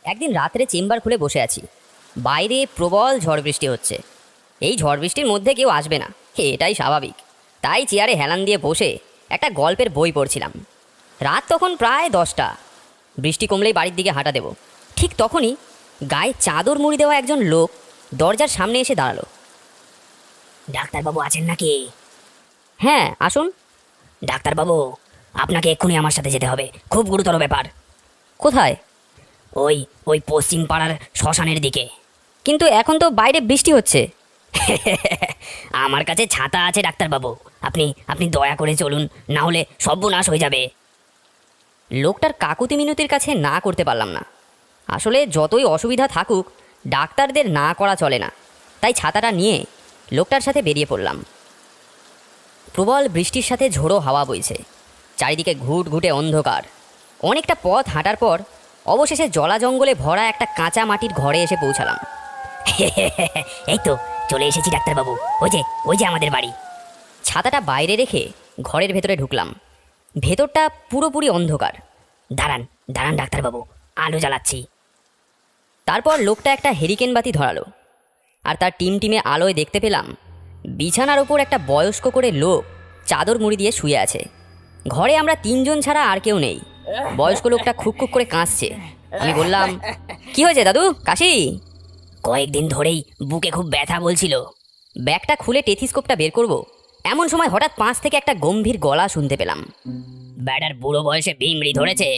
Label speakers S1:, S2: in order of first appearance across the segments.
S1: একদিন রাত্রে চেম্বার খুলে বসে আছি। বাইরে প্রবল ঝড় বৃষ্টি হচ্ছে। এই ঝড় বৃষ্টির মধ্যে কেউ আসবে না, এটাই স্বাভাবিক। তাই চেয়ারে হেলান দিয়ে বসে একটা গল্পের বই পড়ছিলাম। রাত তখন প্রায় 10টা। বৃষ্টি কমলেই বাড়ির দিকে হাঁটা দেব। ঠিক তখনই গায়ে চাদর মুড়ি দেওয়া একজন লোক দরজার সামনে এসে দাঁড়ালো।
S2: ডাক্তারবাবু আছেন নাকি?
S1: হ্যাঁ, আসুন।
S2: ডাক্তারবাবু, আপনাকে এক্ষুনি আমার সাথে যেতে হবে, খুব গুরুতর ব্যাপার।
S1: কোথায়?
S2: ওই ওই পশ্চিম পাড়ার শ্মশানের দিকে।
S1: কিন্তু এখন তো বাইরে বৃষ্টি হচ্ছে।
S2: আমার কাছে ছাতা আছে ডাক্তারবাবু, আপনি আপনি দয়া করে চলুন, না হলে সর্বনাশ হয়ে যাবে।
S1: লোকটার কাকুতি মিনতির কাছে না করতে পারলাম না। আসলে যতই অসুবিধা থাকুক, ডাক্তারদের না করা চলে না। তাই ছাতাটা নিয়ে লোকটার সাথে বেরিয়ে পড়লাম। প্রবল বৃষ্টির সাথে ঝোড়ো হাওয়া বইছে, চারিদিকে ঘুটঘুটে অন্ধকার। অনেকটা পথ হাঁটার পর অবশেষে জলা জঙ্গলে ভরা একটা কাঁচা মাটির ঘরে এসে পৌঁছালাম।
S2: এই তো চলে এসেছি ডাক্তারবাবু, ওই যে আমাদের বাড়ি।
S1: ছাতাটা বাইরে রেখে ঘরের ভেতরে ঢুকলাম। ভেতরটা পুরোপুরি অন্ধকার।
S2: দাঁড়ান দাঁড়ান ডাক্তারবাবু, আলো জ্বালাচ্ছি।
S1: তারপর লোকটা একটা হেরিকেন বাতি ধরালো, আর তার টিমটিমে আলোয় দেখতে পেলাম বিছানার ওপর একটা বয়স্ক করে লোক চাদর মুড়ি দিয়ে শুয়ে আছে। ঘরে আমরা 3জন ছাড়া আর কেউ নেই। বয়স্ক লোকটা খুব খুব করে কাঁদছে। আমি বললাম, কি হয়েছে দাদু, কাশি?
S2: কয়েকদিন ধরেই বুকে খুব ব্যথা বলছিল।
S1: ব্যাগটা খুলে টেথিস্কোপটা বের করব, এমন সময় হঠাৎ পাশ থেকে একটা গম্ভীর গলা শুনতে পেলাম।
S2: ব্যাটার বুড়ো বয়সে বিমড়ি ধরেছে,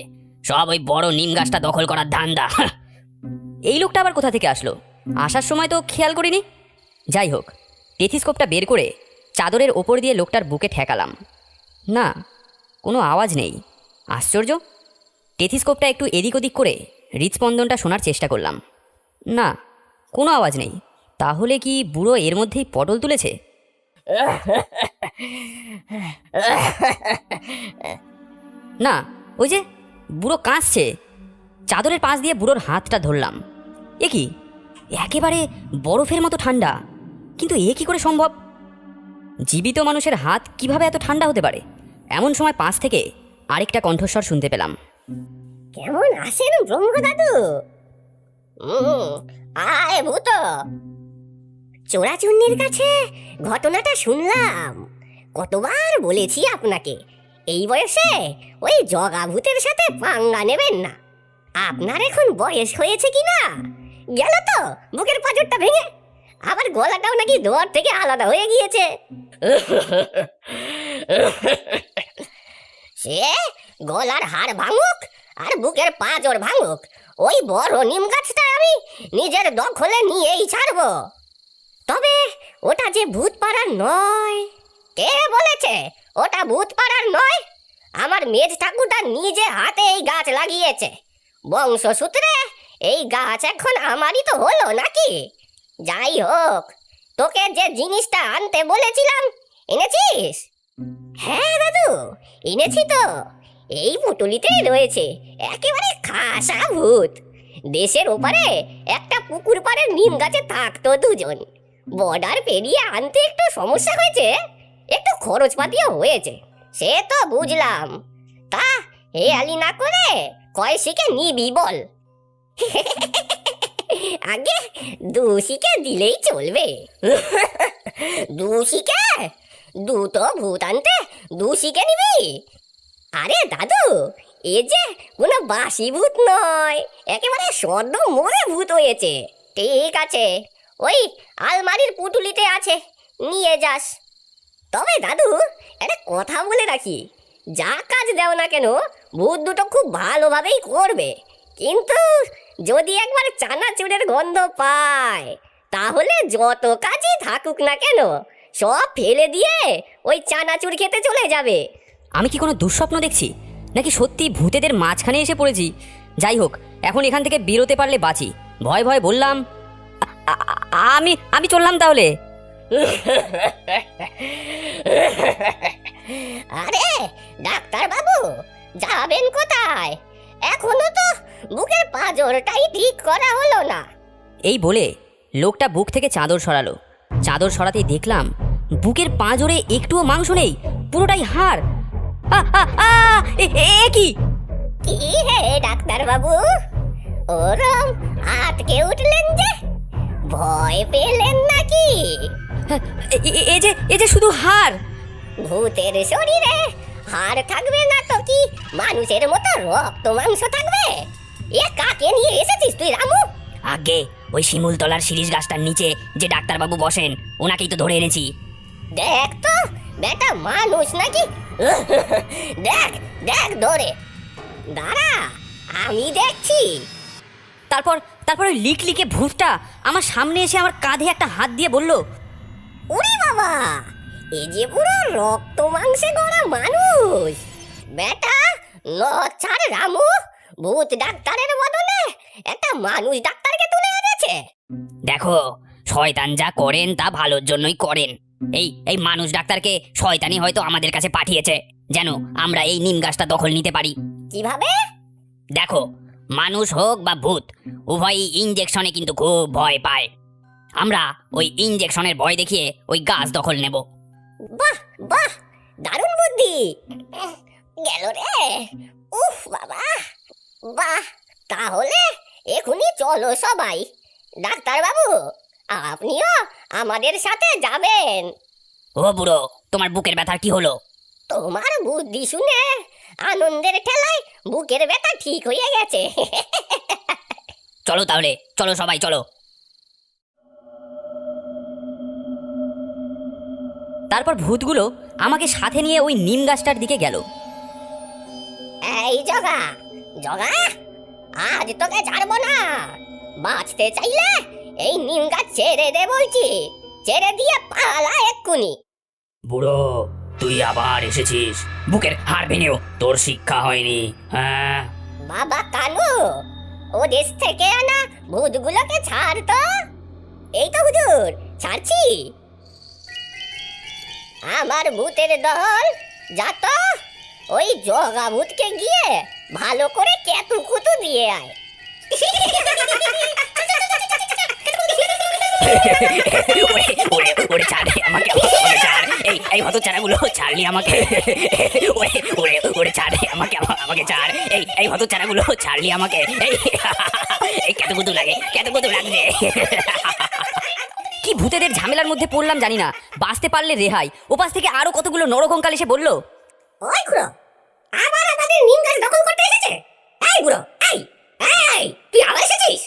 S2: সব ওই বড় নিম গাছটা দখল করার ধান্দা।
S1: এই লোকটা আবার কোথা থেকে আসলো? আসার সময় তো খেয়াল করিনি। যাই হোক, টেথিস্কোপটা বের করে চাদরের ওপর দিয়ে লোকটার বুকে ঠেকালাম। না, কোনো আওয়াজ নেই। আশ্চর্য। টেথিস্কোপটা একটু এদিক ওদিক করে হৃদস্পন্দনটা শোনার চেষ্টা করলাম। না, কোনো আওয়াজ নেই। তাহলে কি বুড়ো এর মধ্যেই পটল তুলেছে? না, ওই যে বুড়ো কাঁদছে। চাদরের পাশ দিয়ে বুড়োর হাতটা ধরলাম। এ কি, একেবারে বরফের মতো ঠান্ডা। কিন্তু এ কি করে সম্ভব? জীবিত মানুষের হাত কিভাবে এত ঠান্ডা হতে পারে? এমন সময় পাশ থেকে আরেকটা কণ্ঠস্বর শুনতে পেলাম।
S3: কেমন আছেন ব্রহ্মদাদু? আয় ভূত। চোরাচুন্নির কাছে ঘটনাটা শুনলাম। কতবার বলেছি আপনাকে, এই বয়সে ওই জগা ভূতের সাথে পাঙ্গা নেবেন না। আপনার এখন বয়স হয়েছে কি না, গেল তো বুকের পাঁজরটা ভেঙে। আবার গলাটাও নাকি দোয়ার থেকে আলাদা হয়ে গিয়েছে। সে গলার হাড় ভাঙুক আর বুকের পাঁজর ভাঙুক, ওই বড় নিম গাছটা আমি নিজের দখলে নিয়েই ছাড়বো। তবে ওটা যে ভূত পাড়ার নয়। কে বলেছে ওটা ভূত পাড়ার নয়? আমার মেজ ঠাকুরটা নিজে হাতে এই গাছ লাগিয়েছে। বংশসূত্রে এই গাছ এখন আমারই তো হলো নাকি। যাই হোক, তোকে যে জিনিসটা আনতে বলেছিলাম এনেছিস? হ্যাঁ দাদু, এনেছি তো। এই পুটুলিতেই রয়েছে একেবারে খাসা ভূত। দেশের ওপারে একটা পুকুর পাড়ের নিম গাছে থাকতো দুজন। বর্ডার পেরিয়ে আনতে একটু সমস্যা হয়েছে, একটু খরচপাতিও হয়েছে, সে তো বুঝলাম। তা হে আলি না করে কয় শিখে নিবি বল? আগে দুশিকে দিলেই চলবে। দুশিকে? দুটো ভূত আনতে দুশিকে নিবি? আরে দাদু, এ যে কোনো বাসি ভূত নয়, একেবারে সদ্য মরে ভূত হয়েছে। ঠিক আছে, ওই আলমারির পুটুলিতে আছে, নিয়ে যাস। তবে দাদু, একটা কথা বলে রাখি, যা কাজ দেও না কেন ভূত দুটো খুব ভালোভাবেই করবে। কিন্তু যদি একবার চানাচুরের গন্ধ পায়, তাহলে যত কাজই থাকুক না কেন সব ফেলে দিয়ে ওই চানাচুর খেতে চলে যাবে।
S1: আমি কি কোনো দুঃস্বপ্ন দেখছি, নাকি সত্যি ভূতেদের মাঝখানে এসে পড়েছি? যাই হোক, এখন এখান থেকে বেরোতে পারলে বাঁচি। ভয় ভয় বললাম, আমি আমি চললাম তাহলে।
S3: আরে ডাক্তার বাবু, যাবেন কোথায়? এখনো তো বুকের পাঁজরটাই ঠিক করা হলো না।
S1: এই বলে লোকটা বুক থেকে চাদর সরালো। চাদর সরাতেই দেখলাম বুকের পাঁজরে একটুও মাংস নেই, পুরোটাই হাড়। কি?
S3: কি হে ডাক্তার বাবু, ওরম আটকে উঠলেন যে, ভয় পেলেন নাকি?
S1: এ যে শুধু হাড়।
S3: ভূতের শরীরে হাড় থাকবে না তো কি মানুষের মতো রক্ত মাংস থাকবে? এ কাকে নিয়ে এসেছিস তুই রামু?
S2: আগে ওই শিমুলতলার শিরিষ গাছটার নিচে যে ডাক্তারবাবু বসেন ওনাকেই তো ধরে এনেছি।
S3: দেখ তো বেটা মানুষ নাকি? দেখ দেখ ধরে, দাঁড়া আমি দেখছি।
S1: তারপর তারপর ওই লিকলিকে ভূতটা আমার সামনে এসে আমার কাঁধে একটা হাত দিয়ে বলল,
S3: ওরে বাবা, এ যে পুরো রক্ত মাংসে গড়া মানুষ। বেটা লচ্ছার রামু ভূত ডাক্তারের বদলে একটা মানুষ ডাক্তারকে তুলে এনেছে।
S2: দেখো, শয়তান যা করেন তা ভালোর জন্যই করেন। এই মানুষ ডাক্তারকে শয়তানি হয়তো আমাদের কাছে পাঠিয়েছে যেন আমরা এই নিম গাছটা দখল নিতে পারি।
S3: কিভাবে?
S2: দেখো, মানুষ হোক বা ভূত উভয়ই ইঞ্জেকশনে কিন্তু খুব ভয় পায়। আমরা ওই ইঞ্জেকশনের ভয় দেখিয়ে ওই গাছ দখল নেব।
S3: বাহ বাহ, দারুণ বুদ্ধি। গেল রে, উফ বাবা, বাহ। তাহলে এখনই চলো সবাই। ডাক্তার বাবু, আপনিও আমাদের সাথে যাবেন।
S2: ও বুড়ো, তোমার বুকের ব্যথার কি হলো?
S3: তোমার বুদ্ধি শুনে আনন্দের ঠেলায় বুকের ব্যথা ঠিক হয়ে গেছে।
S2: চলো তাহলে, চলো সবাই চলো।
S1: তারপর ভূতগুলো আমাকে সাথে নিয়ে ওই নিম গাছটার দিকে গেল।
S3: এই জগা, জগা, আজ তোকে ছাড়বো না। বাঁচতে চাইলে এই নিম গাছ ছেড়ে দে বলছি, ছেড়ে দিয়ে পালা এক্ষুনি।
S2: বুড়ো, তুই আবার এসেছিস। বুকের হাড় ভেঙেও তোর শিক্ষা হয়নি, হ্যাঁ?
S3: বাবা কানু, ও দেশ থেকে আনা ভূতগুলোকে ছাড় তো। এই তো হুজুর, ছাড়ছি। আমার ভূতের দল, যা তো ওই জগা ভূতকে গিয়ে ভালো করে কেতু কুতু দিয়ে আয়।
S2: ওরে ছাড় আমাকে, আমাকে ছাড়। এই হতচ্ছাড়াগুলো ছাড়লি আমাকে। ওরে ছাড় আমাকে, আমাকে ছাড়। এই হতচ্ছাড়াগুলো ছাড়লি আমাকে। এই কেতকুতু লাগে, কেতকুতু লাগছে।
S1: কি ভূতেদের ঝামেলার মধ্যে পড়লাম জানি না। বাঁচতে পারলে রেহাই। ওপাশ থেকে আরো কতগুলো নরকঙ্কাল এসে বলল,
S3: ওই বুড়ো আবার আমাদের নিম গাছ দখল করতে এসেছে। এই বুড়ো, এই এই তুই আবার এসেছিস?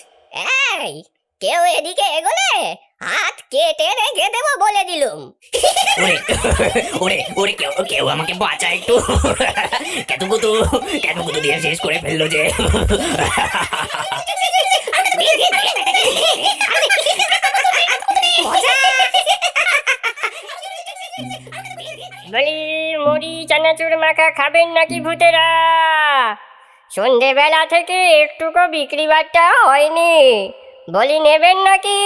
S3: এই কেউ এদিকে এগোলে হাত কেটে রেখে দেবো বলে দিলুম।
S2: ওরে কেউ আমাকে বাঁচা একটু। কেতকুতু দিয়ে শেষ করে ফেললো যে।
S4: বলি মুড়ি চানাচুর মাখা খাবেন নাকি ভূতেরা? সন্ধেবেলা থেকে একটুকু বিক্রি বাট্টা হয়নি, বলি নেবেন নাকি?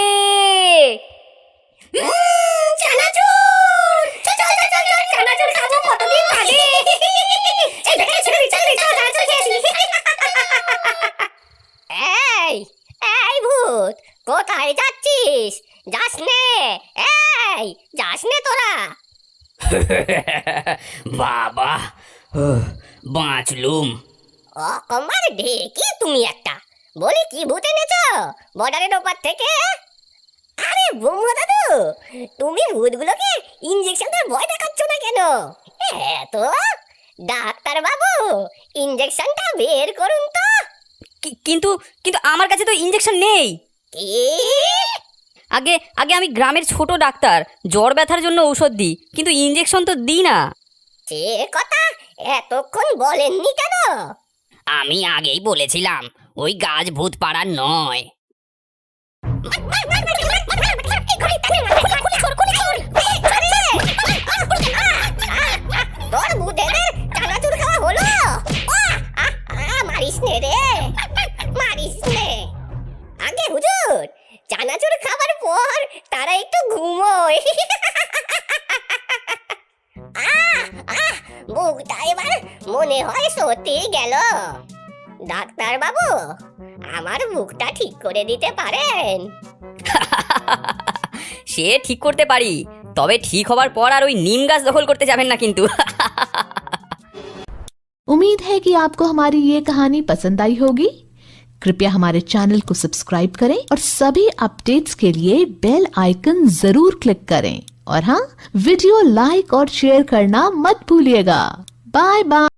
S3: চানাচুর, চল চল চল চল, চানাচুর খাবো কতদিন বাদে। এই বেটা ছেড়ে চল চল চানাচুর খেয়েছি। এই এই ভূত, কোথায় যাচ্ছিস? যাস নে, এই যাস নে তোরা।
S2: বাবা, বাঁচলুম।
S3: ও কমার ঢেকি তুমি একটা। বলি কি ভূত এনেছো বর্ডারের ওপার থেকে? আরে বোমা দাদু, তুমি ভূতগুলোকে ইঞ্জেকশনের ভয় দেখাচ্ছ না কেন? তো ডাক্তার বাবু, ইঞ্জেকশনটা বের করুন তো।
S1: কিন্তু কিন্তু আমার কাছে তো ইঞ্জেকশন নেই।
S3: কি?
S1: আগে আগে আমি গ্রামের ছোট ডাক্তার, জ্বর ব্যথার জন্য ঔষধ দিই, কিন্তু ইঞ্জেকশন তো দিই না।
S3: সে কথা এতক্ষণ বলেননি কেন?
S2: আমি আগেই বলেছিলাম ওই গাছ ভূত পাড়ার নয়।
S3: তোর ভূতেদের চানাচুর খাওয়া হলো? মারিস নে রে, মারিস নে। আগে হুজুর, চানাচুর খাবার পর তারা একটু ঘুমোয়। বুকটা এবার মনে হয় সত্যি গেল। ডাক্তার বাবু, আমার বুকটা ঠিক করে দিতে পারেন?
S1: সে ঠিক করতে পারি, তবে ঠিক হবার পর আর ওই নিম গাছ দখল করতে যাবেন না কিন্তু।
S5: उम्मीद है कि आपको हमारी ये कहानी पसंद आई होगी। कृपया हमारे चैनल को सब्सक्राइब करें और सभी अपडेट्स के लिए बेल आइकन जरूर क्लिक करें और हाँ, वीडियो लाइक और शेयर करना मत भूलिएगा। Bye bye.